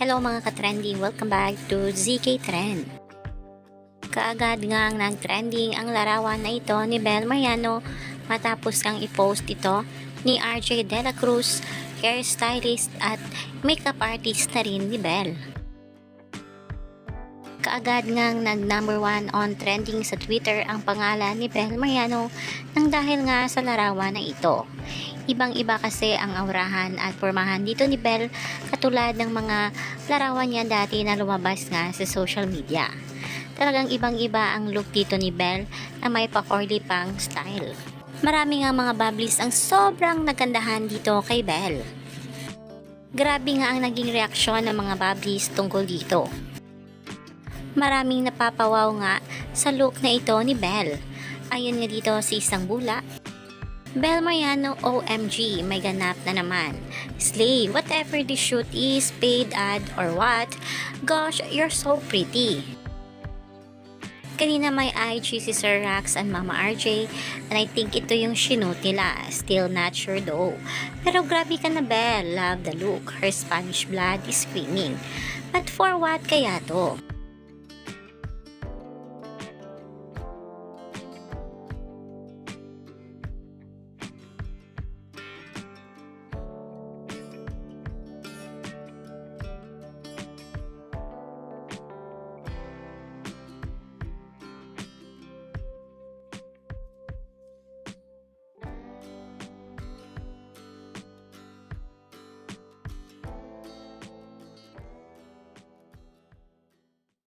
Hello mga ka-trending, welcome back to ZK Trend. Kaagad ngang nag-trending ang larawan na ito ni Bel Mariano matapos kang i-post ito ni RJ De La Cruz, hairstylist at makeup artist na rin ni Bel. Kaagad ngang nag-number 1 on trending sa Twitter ang pangalan ni Bel Mariano nang dahil nga sa larawan na ito. Ibang-iba kasi ang aurahan at pormahan dito ni Bel katulad ng mga larawan niya dati na lumabas nga sa social media. Talagang ibang-iba ang look dito ni Bel na may pa-curly pang style. Marami nga mga bubblies ang sobrang nagandahan dito kay Bel. Grabe nga ang naging reaksyon ng mga bubblies tungkol dito. Maraming napapawaw nga sa look na ito ni Bel. Ayon nga dito sa isang bula, Bel Mariano OMG, may ganap na naman. Slay, whatever the shoot is, paid ad or what, gosh, you're so pretty. Kanina may IG si Sir Rax and Mama RJ and I think ito yung shinoot nila. Still not sure though. Pero grabe ka na Bel, love the look. Her Spanish blood is screaming. But for what kaya to?